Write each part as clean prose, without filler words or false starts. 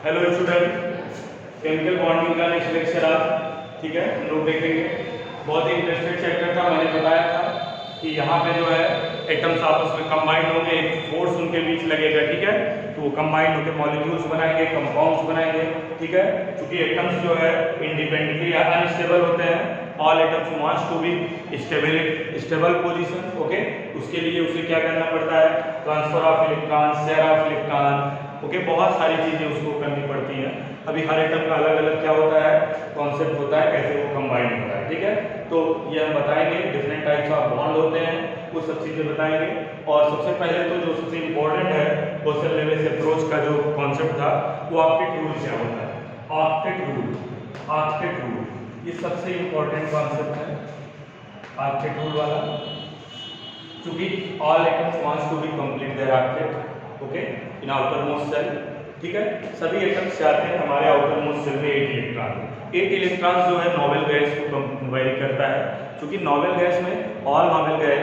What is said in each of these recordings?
Hello student, chemical bonding का next lecture आज, ठीक है, हम लोग देखेंगे। बहुत ही इंटरेस्टेड चैप्टर था। मैंने बताया था कि यहाँ पे जो है एटम्स आपस में कंबाइंड होंगे, एक फोर्स उनके बीच लगेगा, ठीक है, तो वो कंबाइंड होकर मॉलिक्यूल्स बनाएंगे, कंपाउंड्स बनाएंगे, ठीक है। क्योंकि एटम्स जो है इंडिपेंडेंटली अनस्टेबल होते हैं, all atoms wants to be stable position, okay. उसके लिए उसे क्या करना पड़ता है, transfer of electron, share of electron, okay, बहुत सारी चीजें उसको करनी पड़ती हैं। अभी हर एटम का अलग अलग क्या होता है, कॉन्सेप्ट होता है, कैसे वो कंबाइन होता है, ठीक है। तो ये हम बताएंगे, डिफरेंट टाइप्स ऑफ बॉन्ड होते हैं, वो सब चीजें बताएंगे। और सबसे पहले तो जो सबसे इंपॉर्टेंट है क्वेश्चन लेवल से अप्रोच का जो कॉन्सेप्ट था, वो ऑक्टेट रूल क्या होता है। ऑक्टेट रूल, ऑक्टेट रूल ये सबसे इंपॉर्टेंट कॉन्सेप्ट है, ऑक्टेट रूल वाला। क्योंकि all atoms wants to be complete their octet, okay, in outer most shell, ठीक है। सभी एटम्स चाहते हैं हमारे आउटर मोस्ट सेल में 8 इलेक्ट्रॉन। 8 इलेक्ट्रॉन जो है नोबेल गैस को वेरी करता है, क्योंकि नोबेल गैस में ऑल नोबेल गैस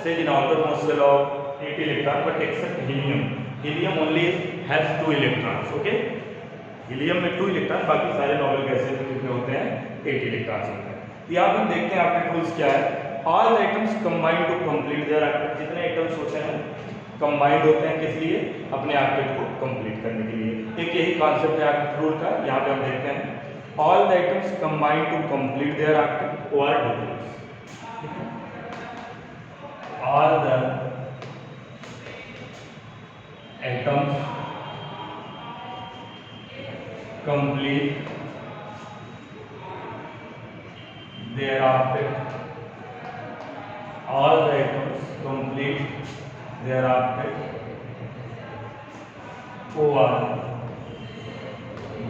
से in outer most shell of 8 electron, but except helium, helium only has 2 electrons, okay. Helium में 2 इलेक्ट्रॉन, बाकी सारे नोबेल गैसेस में कितने होते हैं, 8 इलेक्ट्रॉन्स होते हैं। तो यहाँ हम देखते हैं आपके रूल्स क्या है। All atoms combined to complete their octet, जितने एटम्स होते हैं कंबाइंड होते हैं किस लिए, अपने ऑक्टेट को कंप्लीट करने के लिए। एक यही कॉन्सेप्ट है ऑक्टेट रूल का। यहाँ पे हम देखते हैं all the atoms combined to complete their octet or duplex, all the atoms complete their octet, all the atoms complete their octet or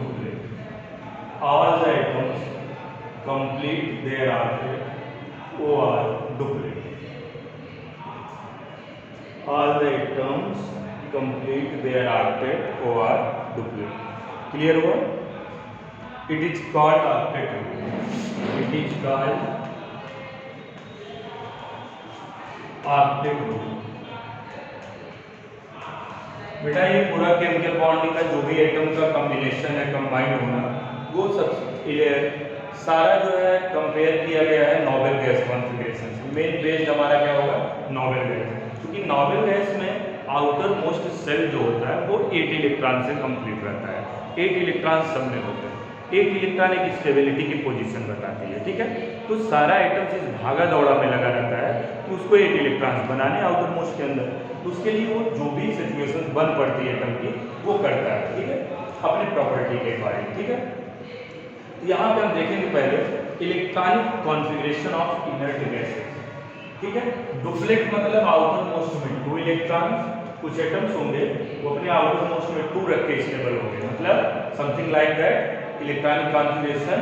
duplicate, all the atoms complete their octet or duplicate, all the atoms complete their octet or duplicate. Clear हुआ? It is called octet rule. It is called octet rule. बेटा ये पूरा chemical bonding का जो भी atom का combination है, combined होना, वो सब सारा जो है कंपेयर किया गया है नोबेल गैस कॉन्फ़िगरेशन से। मेन बेस्ड हमारा क्या होगा, नोबेल गैस, क्योंकि नोबेल गैस में आउटर मोस्ट सेल जो होता है वो 8 इलेक्ट्रॉन से कंप्लीट रहता है। 8 इलेक्ट्रॉन सब में होते हैं। 8 इलेक्ट्रॉन एक स्टेबिलिटी की पोजीशन बताती है, ठीक है। तो सारा एटम इस भागा दौड़ा में लगा रहता है कि उसको 8 इलेक्ट्रॉन बनाने आउटर मोस्ट के अंदर, तो उसके लिए वो जो भी सिचुएशन बन पड़ती है एटम की वो करता है, ठीक है, अपने प्रॉपर्टी के अकॉर्डिंग, ठीक है। यहाँ पे हम देखेंगे पहले electronic configuration of inert gases, ठीक है। डुप्लेट मतलब आउटर मोस्ट में 2 इलेक्ट्रॉन, कुछ एटम्स होंगे वो अपने आउटर मोस्ट में 2 रख के स्टेबल होंगे, मतलब something like that electronic configuration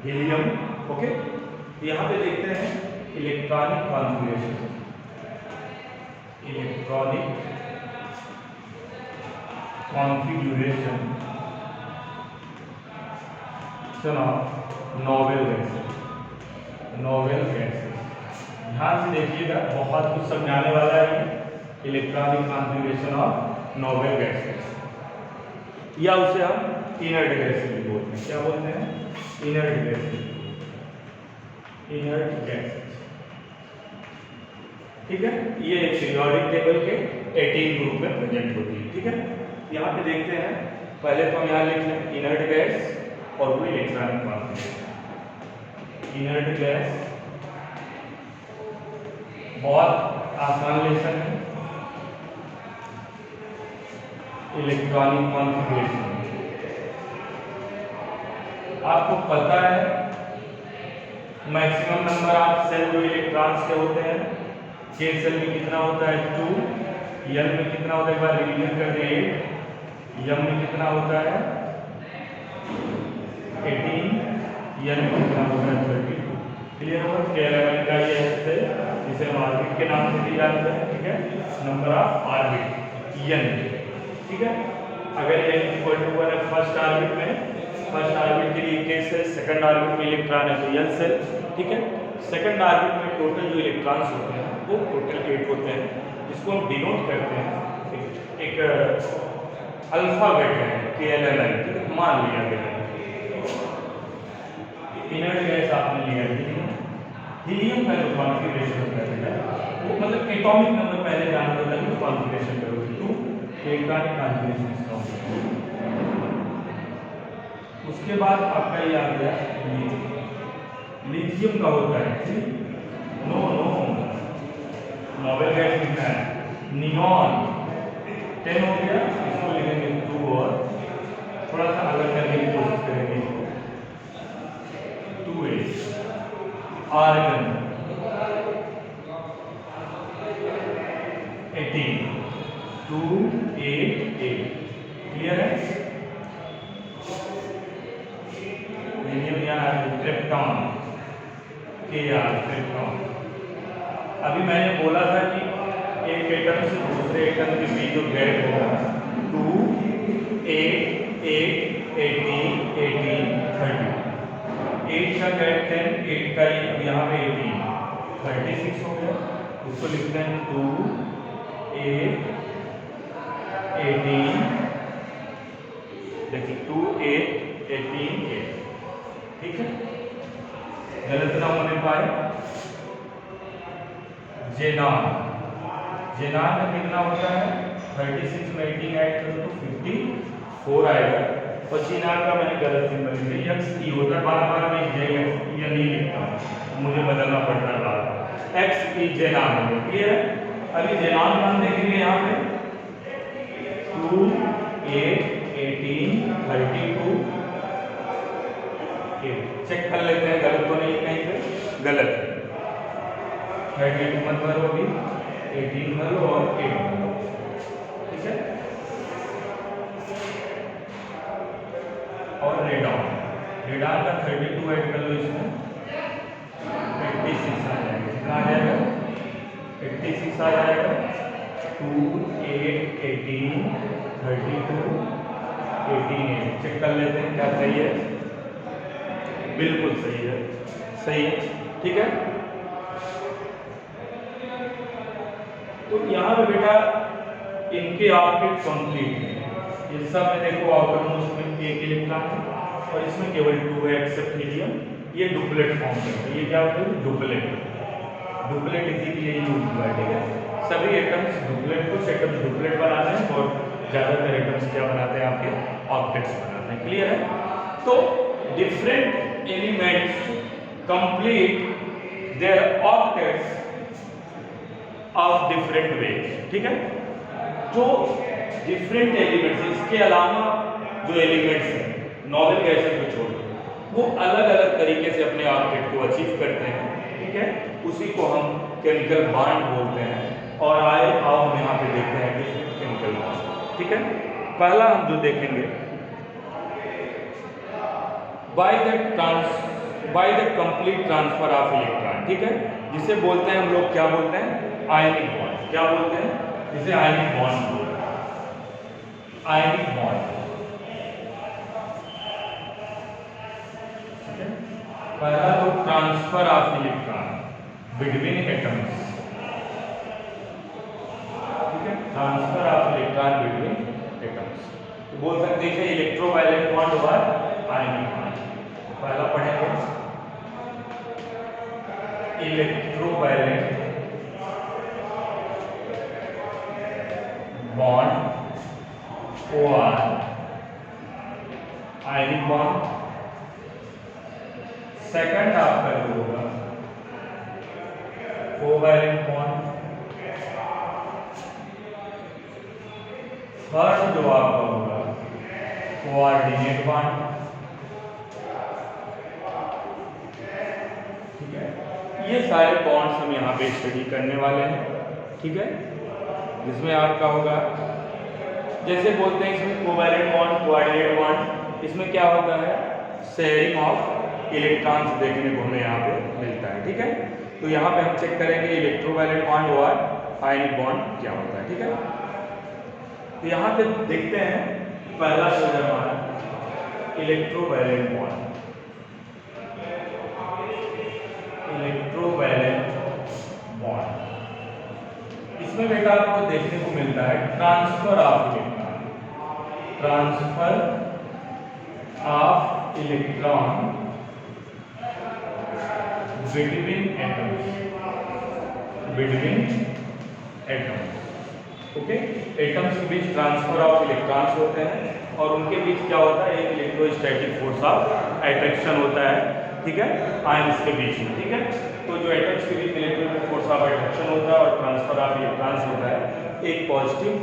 helium, okay. यहाँ पे देखते हैं electronic configuration, electronic configuration of noble gases, noble gases. ध्यान से देखिएगा, बहुत कुछ समझाने वाला है electronic configuration of noble gases, या उसे हम इनर्ट गैसेस भी बोलते हैं। क्या बोलते हैं, इनर्ट गैसेस, इनर्ट गैसेस, ठीक है। ये एक पीरियोडिक टेबल के 18 ग्रुप में प्रेजेंट होती है, ठीक है। यहाँ पे देखते हैं, पहले तो हम यहाँ लिख लें इनर्ट गैस और वो इलेक्ट्रॉनिक कॉन्फ़िगरेशन। इनर्ट गैस बहुत आसान लेसन है, इलेक्ट्रॉनिक कॉन्फ़िगरेशन आपको पता है मैक्सिमम नंबर ऑफ सेल जो इलेक्ट्रॉन्स के होते हैं, के सेल में कितना होता है 2, एल में कितना होता है, एक बार रिवीजन कर दें, 8, एम में कितना होता है 18, एल में कितना होता है 32। क्लियर होगा? के11 का ये है जिसे हम ऑर्बिट के नाम से भी जानते हैं, ठीक है, नंबर ऑफ ऑर्बिट एन, ठीक है। अगर एन इक्वल टू 1 है फर्स्ट ऑर्बिट में, फर्स्ट ऑर्बिट के लिए के सेल, सेकंड ऑर्बिट में इलेक्ट्रॉन है तो एल सेल, ठीक है। सेकंड ऑर्बिट में टोटल जो इलेक्ट्रॉन्स होते हैं वो टोटल 8 होते हैं, जिसको हम डिनोट करते हैं एक अल्फाबेट है KLMN, ठीक है, मान लिया गया। इनर्ट गैस आपने लिया हीलियम का जो कॉन्फ़िगरेशन होता है बेटा, वो मतलब एटॉमिक नंबर पहले जानना होता है कि कॉन्फ़िगरेशन करोगे तो इलेक्ट्रॉनिक कॉन्फ़िगरेशन इसका होता है। उसके बाद आपका ये आ गया लिथियम का होता है नो नोबेल गैस लिखना है नियॉन 10 हो गया, इसको लिखेंगे 2 और थोड़ा सा अलग करने की कोशिश करेंगे इसको 2A आर्गन 18 288 क्लियर है। Krypton krypton. अभी मैंने बोला था कि एक एटम से दूसरे एटम के बीच जो गैप होगा 2 8 8 18 18 30 8 का गैप 10 8 का ही अब यहाँ पे 18 36 हो गया। उसको लिखते हैं 2 8 18 देखिए 2 8 18 8, ठीक है, गलत ना होने पाए। जेनान का कितना होता है 36 में 18 ऐड करो तो 54 आएगा। और जीनान का मैंने गलत सिंबल लिखा एक्स ई होता है, बार मैं या नहीं लिखता हूँ, मुझे बदलना पड़ता है बार एक्स ई जेनान हो। क्लियर है। अभी जेनान का हम देखेंगे यहाँ पे 2 8 18 32 चेक कर लेते हैं गलत तो नहीं कहीं पे, गलत है 32 मत भरो भी 18 भरो और 8 भरो, ठीक है। और रेडान का 32 ऐड कर लो इसमें 86 आ जाएगा। कितना आ जाएगा 86 आ जाएगा। 2 8 18 32 18 चेक कर लेते हैं क्या सही है, बिल्कुल सही है, सही है, ठीक है। तो यहाँ पे बेटा इनके ऑर्बिट कंप्लीट है, ये सब में देखो आउटर मोस्ट में एक इलेक्ट्रॉन है और इसमें केवल 2 है एक्सेप्ट हीलियम। ये डुप्लेट फॉर्म करते हैं, ये क्या होता है डुप्लेट इसी के लिए यूज हुआ है, ठीक है। सभी एटम्स डुप्लेट, कुछ एटम्स डुप्लेट बनाते हैं और ज़्यादातर एटम्स क्या बनाते हैं आपके ऑक्टेट्स बनाते हैं। क्लियर है। तो different elements complete their octets of different ways, ठीक है। जो डिफरेंट एलिमेंट्स, इसके अलावा जो एलिमेंट्स हैं नॉबेल गैसेस को छोड़ वो अलग अलग तरीके से अपने ऑक्टेट को अचीव करते हैं, ठीक है। उसी को हम केमिकल बॉन्ड बोलते हैं। और आओ हम यहाँ पे देखते हैं कि केमिकल बॉन्ड, ठीक है। पहला हम जो देखेंगे by the complete transfer of electron, ठीक है, जिसे बोलते हैं हम लोग क्या बोलते हैं आयनिक बॉन्ड। क्या बोलते हैं जिसे आयनिक बॉन्ड बोलते हैं, आयनिक बॉन्ड। पहला तो transfer of electron between atoms, ठीक है, transfer of electron between atoms. तो बोल सकते हैं इलेक्ट्रोवायलेंट बॉन्ड और आयनिक बॉन्ड। पहला पढ़ेंगे इलेक्ट्रोवायलेंट बॉन्ड और आयनिक बॉन्ड। सेकंड आपका जो होगा कोवैलेंट बॉन्ड। थर्ड जो आपका होगा कोऑर्डिनेट बॉन्ड, ठीक है। ये सारे बॉन्ड्स हम यहाँ पे स्टडी करने वाले हैं, ठीक है। जिसमें आपका होगा जैसे बोलते हैं इसमें कोवैलेंट बॉन्ड कोऑर्डिनेट बॉन्ड, इसमें क्या होता है शेयरिंग ऑफ इलेक्ट्रॉन्स देखने को हमें यहाँ पे मिलता है, ठीक है। तो यहाँ पे हम चेक करेंगे इलेक्ट्रोवायलेंट बॉन्ड और आयनिक बॉन्ड क्या होता है, ठीक है। तो यहाँ पे देखते हैं पहला जो है हमारा इलेक्ट्रोवायलेंट बॉन्ड। इलेक्ट्रोवायलेंट बॉन्ड इसमें बेटा आपको देखने को मिलता है transfer of electron, transfer of electron between atoms. Okay, atoms के बीच ट्रांसफर ऑफ इलेक्ट्रॉन्स होते हैं और उनके बीच क्या होता है, एक इलेक्ट्रोस्टैटिक फोर्स ऑफ अट्रैक्शन होता है, ठीक है, आयंस के बीच में, ठीक है। तो जो एटम्स के बीच इलेक्ट्रिक फोर्स ऑफ अट्रैक्शन होता है और ट्रांसफर ऑफ इलेक्ट्रॉन्स होता है, एक पॉजिटिव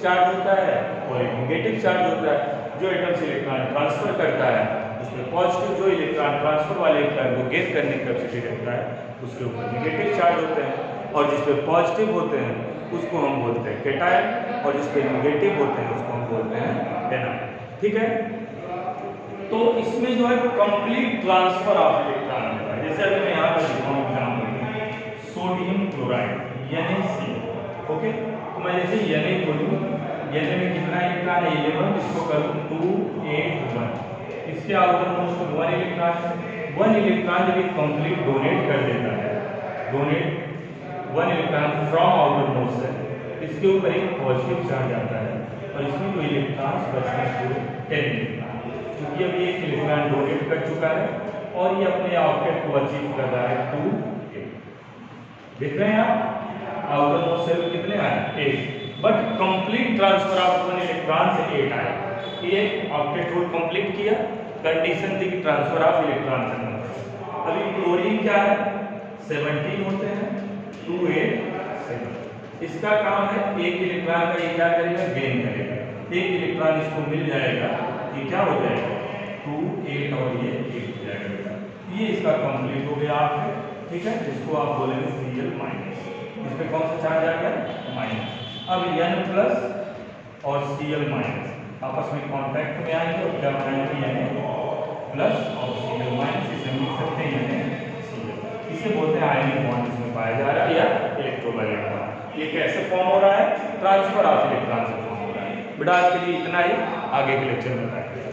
चार्ज होता है और एक नेगेटिव चार्ज होता है। जो एटम्स इलेक्ट्रॉन ट्रांसफर करता है उसमें पॉजिटिव, जो इलेक्ट्रॉन ट्रांसफर वाले इलेक्ट्रॉन को गेन करने की कैपेसिटी रखता है उसके ऊपर नेगेटिव चार्ज होते हैं, और जिस पे पॉजिटिव होते हैं उसको हम बोलते हैं कैटायन और जिस पे नेगेटिव होते हैं उसको हम बोलते हैं एनायन, ठीक है। तो इसमें जो है कंप्लीट ट्रांसफर ऑफ इलेक्ट्रॉन होता है। जैसे अभी मैं यहाँ पर दिखाऊँ example, sodium chloride NaCl, okay. तो मैं जैसे Na बोलूँ, Na में कितना इलेक्ट्रॉन है 11, इसको करूँ 2 8 1, इसके आउटर मोस्ट 1 इलेक्ट्रॉन है। 1 इलेक्ट्रॉन जब कंप्लीट डोनेट कर देता है, donate 1 electron from outer most से, इसके ऊपर एक पॉजिटिव चार्ज आता है और इसमें जो इलेक्ट्रॉन्स बचते हैं 10 इलेक्ट्रॉन, क्योंकि अभी एक इलेक्ट्रॉन डोनेट कर चुका है और ये अपने ऑब्जेक्ट को अचीव कर रहा है 2 8। देख रहे हैं आप, आउटर मोस्ट सेल कितने आए 8, but complete transfer of 1 electron से 8 आए। ये ऑब्जेक्ट होल कंप्लीट किया, कंडीशन थी कि ट्रांसफर ऑफ इलेक्ट्रॉन करना। अभी क्लोरीन क्या है 17 होते हैं, 2 8 7। इसका काम है एक इलेक्ट्रॉन का ये क्या करेगा, गेन करेगा। एक इलेक्ट्रॉन इसको मिल जाएगा, ये क्या हो जाएगा 2 8 और ये 8 हो जाएगा। ये इसका कंप्लीट हो गया आपके, ठीक है। इसको आप बोलेंगे Cl माइनस, इस पे कौन सा चार्ज आ गया माइनस। अब N प्लस और Cl माइनस आपस में कांटेक्ट में आएंगे और क्या बनाएंगे Na प्लस और Cl माइनस, इसे हम लिख सकते हैं NaCl। इसे बोलते हैं आयनिक बॉन्ड इसमें पाया जा रहा है या इलेक्ट्रोवायलेट बॉन्ड। ये कैसे फॉर्म हो रहा है, ट्रांसफर ऑफ इलेक्ट्रॉन से फॉर्म हो रहा है। बेटा आज के लिए इतना ही, आगे के लेक्चर में बताएंगे।